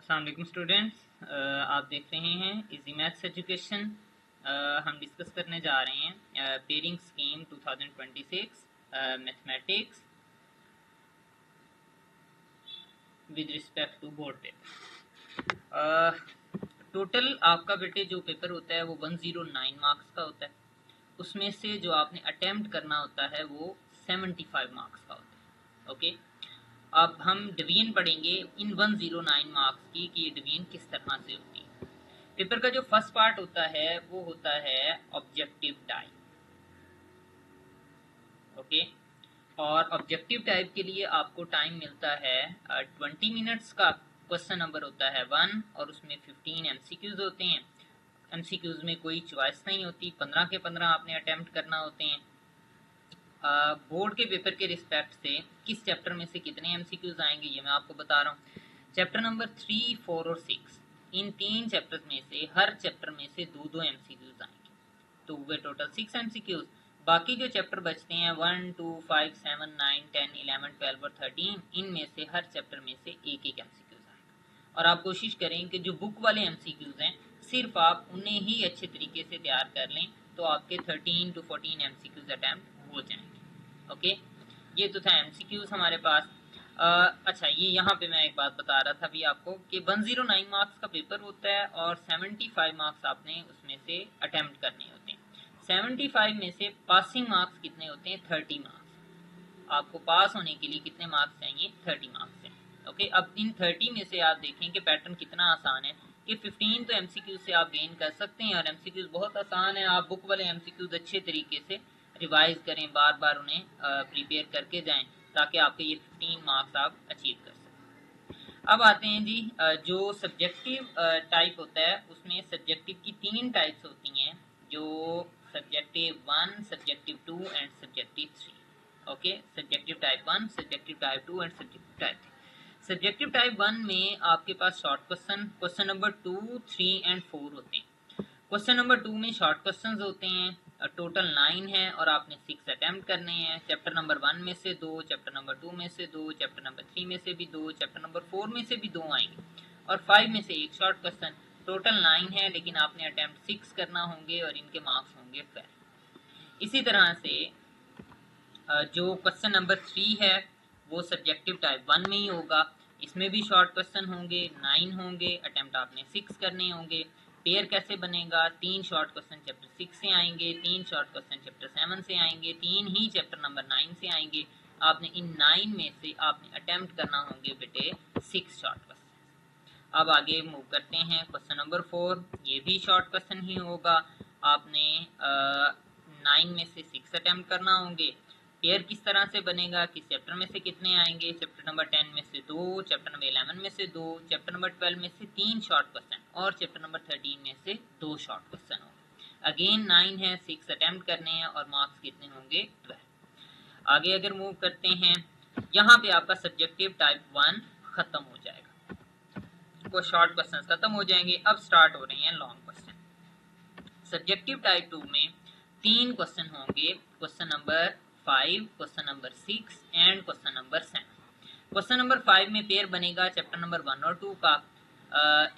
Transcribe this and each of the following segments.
अस्सलाम वालेकुम स्टूडेंट्स, आप देख रहे हैं इजी मैथ्स एजुकेशन। हम डिस्कस करने जा रहे हैं pairing scheme 2026 mathematics with respect to board paper. Total आपका बेटे जो पेपर होता है वो 109 मार्क्स का होता है। उसमें से जो आपने अटेम्प्ट करना होता है वो 75 मार्क्स का होता है। ओके, अब हम डिवीजन पढ़ेंगे इन 109 मार्क्स की कि ये डिवीजन किस तरह से होती है। पेपर का जो फर्स्ट पार्ट होता है वो होता है ऑब्जेक्टिव टाइप। ओके, और ऑब्जेक्टिव टाइप के लिए आपको टाइम मिलता है 20 मिनट्स का। क्वेश्चन नंबर होता है 1 और उसमें 15 एमसीक्यूज होते हैं। एमसीक्यूज में कोई चॉइस नहीं होती, 15 के 15 आपने अटेम्प्ट करना होते हैं। बोर्ड के पेपर के रिस्पेक्ट से किस चैप्टर में से कितने एमसीक्यूज आएंगे ये मैं आपको बता रहा हूँ। चैप्टर नंबर 3, 4 और 6, इन 3 चैप्टर में से हर चैप्टर में से 2-2 एमसीक्यूज आएंगे, तो हुए टोटल 6 एमसीक्यूज। बाकी जो चैप्टर बचते हैं 1, 2, 5, 7, 9, 10, 11, 12 और 13, इनमें से हर चैप्टर में से एक एक एमसीक्यूज आएगा। और आप कोशिश करें कि जो बुक वाले एमसीक्यूज हैं सिर्फ आप उन्हें ही अच्छे तरीके से तैयार कर लें, तो आपके 13 to 14 एमसीक्यूज अटैम्प्ट हो जाएंगे। ओके, ये तो था एमसीक्यूज हमारे पास। अच्छा, ये यहाँ पे मैं एक बात बता रहा था अभी आपको कि 109 मार्क्स का पेपर होता है और 75 मार्क्स आपने उसमें से अटेम्प्ट करने होते हैं। 75 में से पासिंग मार्क्स कितने होते हैं? 30 मार्क्स। आपको पास होने के लिए कितने मार्क्स चाहिए? 30 मार्क्स हैं। ओके, अब इन 30 में से आप देखें कि पैटर्न कितना आसान है कि 15 तो एमसीक्यूज से आप गेन कर सकते हैं और एमसीक्यूज बहुत आसान है। आप बुक वाले एमसीक्यूज अच्छे तरीके से रिवाइज करें, बार बार उन्हें प्रिपेयर करके जाएं ताकि आपके ये 15 मार्क्स आप अचीव कर सकें। अब आते हैं जी, जो सब्जेक्टिव टाइप होता है उसमें सब्जेक्टिव की 3 टाइप्स होती हैं, जो subjective 1, subjective 2 and subjective 3। Okay, subjective type 1, subjective type 2 and subjective type 3। Subjective type 1 में आपके पास शॉर्ट क्वेश्चन नंबर 2, 3 एंड 4 होते हैं। क्वेश्चन नंबर 2 में शॉर्ट क्वेश्चंस होते हैं, टोटल 9 है और आपने 6 अटेम्प्ट करने हैं। चैप्टर नंबर 1 में से 2, चैप्टर नंबर 2 में से 2, चैप्टर नंबर 3 में से भी 2, चैप्टर नंबर 4 में से भी 2 आएंगे और 5 में से एक शॉर्ट क्वेश्चन। टोटल 9 है लेकिन आपने अटेम्प्ट 6 करना होंगे और इनके मार्क्स होंगे 12। इसी तरह से जो क्वेश्चन नंबर 3 है वो सब्जेक्टिव टाइप 1 में ही होगा। इसमें भी शॉर्ट क्वेश्चन होंगे, 9 होंगे, अटेम्प्ट आपने 6 करने होंगे। पेयर कैसे बनेगा? 3 शॉर्ट क्वेश्चन चैप्टर 6 से आएंगे, 3 शॉर्ट क्वेश्चन चैप्टर 7 से आएंगे, 3 ही चैप्टर नंबर 9 से आएंगे। आपने इन 9 में से आपने अटेम्प्ट करना होंगे बेटे 6 शॉर्ट क्वेश्चन। अब आगे मूव करते हैं क्वेश्चन नंबर 4, ये भी शॉर्ट क्वेश्चन ही होगा। आपने 9 में से 6 अटेम्प्ट करना होंगे। पेयर किस तरह से बनेगा? किस चैप्टर में से कितने आएंगे? चैप्टर नंबर 10 में से 2, चैप्टर नंबर 11 में से 2, चैप्टर नंबर 12 में से 3 शॉर्ट क्वेश्चन और चैप्टर नंबर 13 में से 2 शॉर्ट क्वेश्चन होंगे। अगेन 9 है, 6 अटेम्प्ट करने हैं और मार्क्स कितने होंगे? 12। आगे अगर मूव करते हैं, यहाँ पे आपका सब्जेक्टिव टाइप 1 खत्म हो जाएगा, वो शॉर्ट क्वेश्चन खत्म हो जाएंगे। अब स्टार्ट हो रहे हैं लॉन्ग क्वेश्चन। सब्जेक्टिव टाइप 2 में 3 क्वेश्चन होंगे, question number 5, question number 6 and question number 7। Question number 5 में पेयर बनेगा चैप्टर नंबर 1 और 2 का।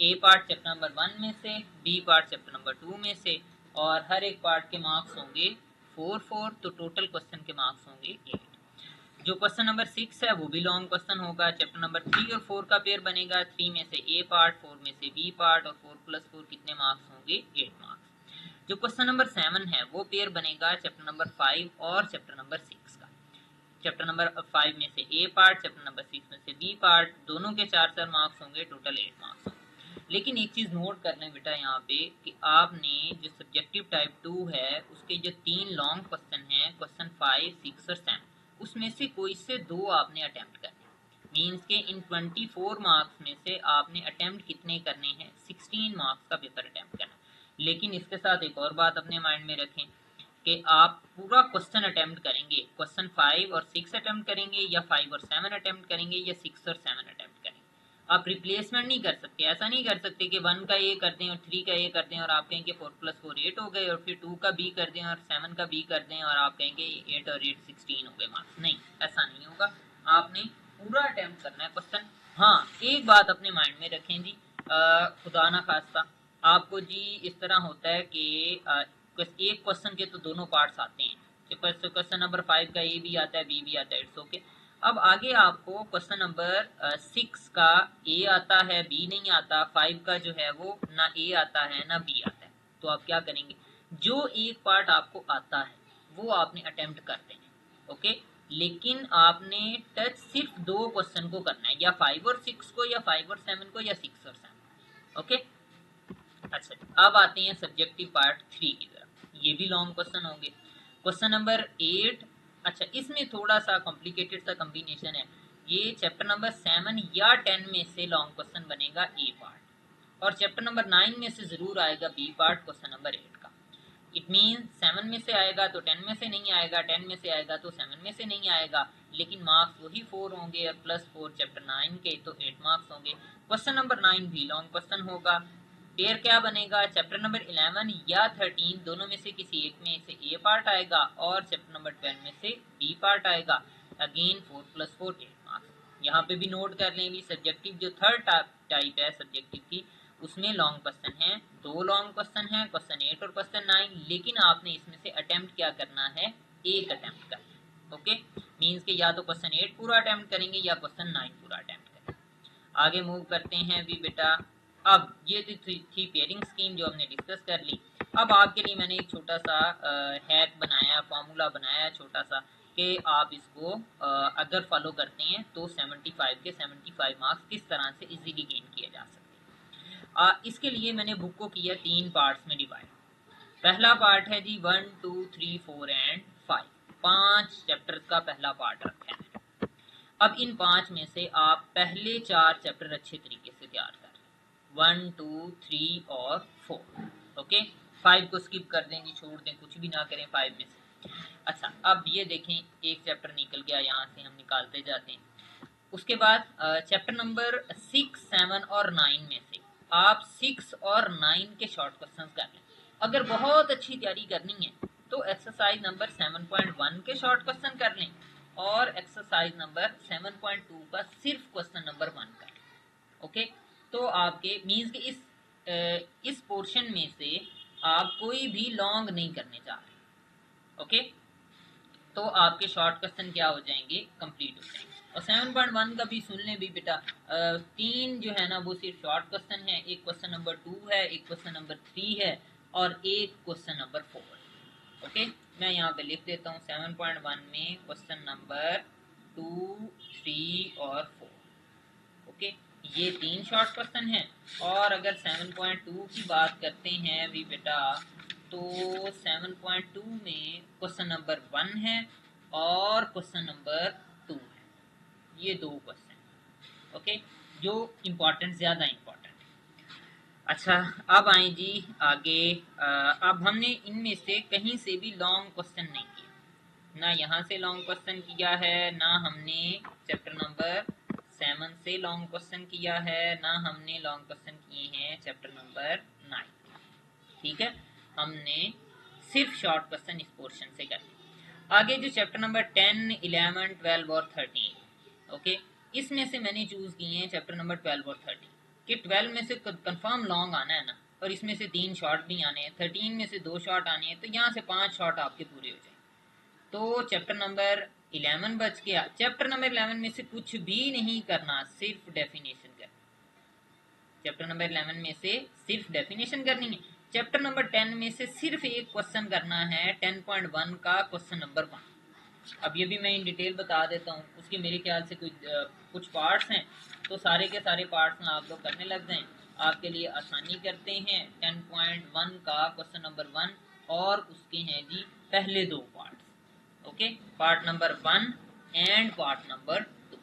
ए पार्ट चैप्टर नंबर 1 में से, बी पार्ट चैप्टर नंबर 2 में से, और हर एक पार्ट के मार्क्स होंगे 4-4, तो टोटल क्वेश्चन के मार्क्स होंगे 8। जो क्वेश्चन नंबर 6 है वो भी लॉन्ग क्वेश्चन होगा। चैप्टर नंबर 3 और 4 का पेयर बनेगा, 3 में से ए पार्ट, 4 में से बी पार्ट, और 4+4 कितने मार्क्स होंगे? 8 मार्क्स। जो क्वेश्चन नंबर 7 है वो पेयर बनेगा चैप्टर नंबर 5 और चैप्टर नंबर 6 का। चैप्टर नंबर 5 में से ए पार्ट, चैप्टर नंबर 6 में से बी पार्ट, दोनों के 4-4 मार्क्स होंगे, टोटल 8 मार्क्स होंगे। लेकिन एक चीज नोट कर लें बेटा यहाँ पे कि आपने जो सब्जेक्टिव टाइप 2 है उसके जो 3 लॉन्ग क्वेश्चन हैं, क्वेश्चन 5, 6 और 7, उसमें से कोई से 2 आपने अटेम्प्ट करने। मीन्स के इन 24 मार्क्स में से आपने अटेम्प्ट कितने करने हैं? 16 मार्क्स का पेपर अटेम्प्ट करना। लेकिन इसके साथ एक और बात अपने माइंड में रखें कि आप पूरा क्वेश्चन अटेम्प्ट करेंगे, क्वेश्चन 5 और 6 अटेम्प्ट करेंगे या 5 और 7 अटेम्प्ट करेंगे या 6 और 7 अटेम्प्ट करेंगे। आप रिप्लेसमेंट नहीं कर सकते, ऐसा नहीं कर सकते कि 1 का ए कर दें और 3 का ए कर दें और आप कहेंगे 4+4 8 हो गए, और फिर 2 का बी कर दें और 7 का बी कर दें और आप कहेंगे 8 और 8 16 हो गए मार्क्स। नहीं, ऐसा नहीं होगा। आपने पूरा अटेम्प्ट करना है क्वेश्चन हाँ, एक बात अपने माइंड में रखें जी, खुदा ना खास्ता आपको जी इस तरह होता है कि एक क्वेश्चन के तो दोनों पार्ट्स आते हैं, क्वेश्चन नंबर 5 का ए भी आता है बी भी आता है, इट्स ओके। अब आगे आपको क्वेश्चन नंबर 6 का ए आता है बी नहीं आता, 5 का जो है वो ना ए आता है ना बी आता है। तो आप क्या करेंगे, जो एक पार्ट आपको आता है वो आपने अटेम्प्ट कर देना है, ओके। लेकिन आपने टच सिर्फ दो क्वेश्चन को करना है, या 5 और 6 को, या 5 और 7 को, या 6 और 7, ओके। अच्छा, अब आते हैं सब्जेक्टिव पार्ट 3 की तरफ। ये भी लॉन्ग क्वेश्चन होंगे। क्वेश्चन नंबर 8, अच्छा इसमें थोड़ा सा कॉम्प्लिकेटेड सा कॉम्बिनेशन है। ये चैप्टर नंबर 7 या 10 में से लॉन्ग क्वेश्चन बनेगा ए पार्ट, और चैप्टर नंबर 9 में से जरूर आएगा बी पार्ट क्वेश्चन नंबर 8 का। इट मीन 7 में से आएगा तो 10 में से नहीं आएगा, 10 में से आएगा तो 7 में से नहीं आएगा, लेकिन मार्क्स वही 4 होंगे, +4 चैप्टर 9 के, तो 8 मार्क्स होंगे। क्वेश्चन नंबर 9 भी लॉन्ग क्वेश्चन होगा। पेयर क्या बनेगा, चैप्टर नंबर 11 या 13 दोनों में से किसी एक में से ए पार्ट आएगा, और चैप्टर नंबर 12 में से बी पार्ट आएगा। Again 4 + 4 8 marks. यहाँ पे भी नोट कर लें भी, सब्जेक्टिव जो थर्ड टाइप है सब्जेक्टिव की, उसमें लॉन्ग क्वेश्चन है, दो लॉन्ग क्वेश्चन है, क्वेश्चन 8 और क्वेश्चन 9, लेकिन आपने इसमें से अटेम्प्ट क्या करना है, एक अटेम्प्ट करना है, ओके। मीन्स के या तो क्वेश्चन 8 पूरा अटेम्प्ट करेंगे या क्वेश्चन 9 पूरा अटेम्प्ट करेंगे। आगे मूव करते हैं भी बेटा। अब ये थी पेयरिंग स्कीम जो हमने डिस्कस कर ली। अब आपके लिए मैंने एक छोटा सा हैक बनाया, फॉर्मूला बनाया छोटा सा, कि आप इसको अगर फॉलो करते हैं तो 75 के 75 मार्क्स किस तरह से इजीली गेन किए जा सकते हैं। इसके लिए मैंने बुक को किया 3 पार्ट्स में डिवाइड। पहला पार्ट है जी 1 2 3 4 एंड 5, 5 चैप्टर्स का पहला पार्ट रखा है। अब इन 5 में से आप पहले 4 चैप्टर अच्छे तरीके से तैयार कर लें, 1 2 3 और 4, ओके। 5 को स्किप कर देंगे, छोड़ दें, कुछ भी ना करें 5 में से। अच्छा, अब ये देखें एक चैप्टर निकल गया, यहाँ से हम निकालते जाते हैं। उसके बाद चैप्टर नंबर 6 7 और 9 में से आप 6 और 9 के शॉर्ट क्वेश्चंस कर लें। अगर बहुत अच्छी तैयारी करनी है तो एक्सरसाइज नंबर 7.1 के शॉर्ट क्वेश्चन कर लें, और एक्सरसाइज नंबर 7.2 का सिर्फ क्वेश्चन नंबर 1 कर लें, ओके। तो आपके मीन्स के इस पोर्शन में से आप कोई भी लॉन्ग नहीं करने जा रहे, ओके। तो आपके शॉर्ट क्वेश्चन क्या हो जाएंगे, कंप्लीट हो जाएंगे। और 7.1 का भी सुन लें भी बेटा, 3 जो है ना वो सिर्फ शॉर्ट क्वेश्चन है, एक क्वेश्चन नंबर 2 है, एक क्वेश्चन नंबर 3 है, और एक क्वेश्चन नंबर 4 है, ओके। मैं यहाँ पे लिख देता हूँ 7.1 में क्वेश्चन नंबर 2 3 और 4, ओके। ये 3 शॉर्ट क्वेश्चन हैं। और अगर 7.2 की बात करते हैं भी बेटा, तो 7.2 में क्वेश्चन नंबर 1 है और क्वेश्चन नंबर 2 है, ये 2 क्वेश्चन, ओके, जो इम्पोर्टेंट, ज़्यादा इम्पोर्टेंट। अच्छा, अब आए जी आगे। अब हमने इनमें से कहीं से भी लॉन्ग क्वेश्चन नहीं किया, ना यहाँ से लॉन्ग क्वेश्चन किया है, ना हमने चैप्टर नंबर 7 से लॉन्ग क्वेश्चन किया है, ना हमने लॉन्ग क्वेश्चन किए हैं चैप्टर नंबर 9, ठीक है। हमने सिर्फ शॉर्ट क्वेश्चन इस पोर्शन से कर लिया। आगे जो चैप्टर नंबर 10 11 12 और 13, ओके, इसमें से मैंने चूज किए हैं चैप्टर नंबर 12 और 13, कि 12 में से कंफर्म लॉन्ग आना है ना, और इसमें से 3 शॉर्ट भी आने हैं, 13 में से 2 शॉर्ट आने हैं, तो यहाँ से 5 शॉर्ट आपके पूरे हो जाएंगे। तो चैप्टर नंबर 11 बच गया। चैप्टर नंबर 11 में से कुछ भी नहीं करना, सिर्फ डेफिनेशन करनी। चैप्टर नंबर 11 में से सिर्फ डेफिनेशन करनी है। चैप्टर नंबर 10 में से सिर्फ एक क्वेश्चन करना है, 10.1 का क्वेश्चन नंबर 1। अब ये भी मैं इन डिटेल बता देता हूँ, उसके मेरे ख्याल से कुछ पार्ट्स हैं, तो सारे के सारे पार्ट्स ना आप लोग करने लग जाएं, आपके लिए आसानी करते हैं। 10.1 का क्वेश्चन नंबर 1 और उसके हैं जी पहले 2 parts, okay, part number 1 and part number 2।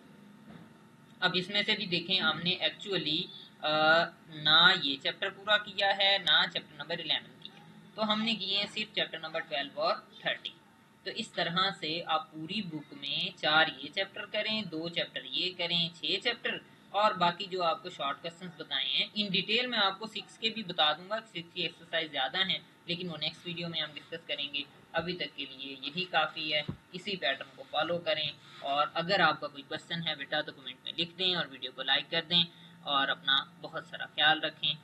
अब इसमें से भी देखें, हमने एक्चुअली ना ये चैप्टर पूरा किया है, ना चैप्टर नंबर 11 किया, तो हमने किए हैं सिर्फ चैप्टर नंबर 12 और 13। तो इस तरह से आप पूरी बुक में 4 ये चैप्टर करें, 2 चैप्टर ये करें, 6 चैप्टर, और बाकी जो आपको शॉर्ट क्वेश्चंस बताए हैं इन डिटेल में आपको 6 के भी बता दूंगा। 6 की एक्सरसाइज ज़्यादा हैं लेकिन वो नेक्स्ट वीडियो में हम डिस्कस करेंगे। अभी तक के लिए यही काफ़ी है। इसी पैटर्न को फॉलो करें और अगर आपका कोई क्वेश्चन है बेटा तो कमेंट में लिख दें और वीडियो को लाइक कर दें और अपना बहुत सारा ख्याल रखें।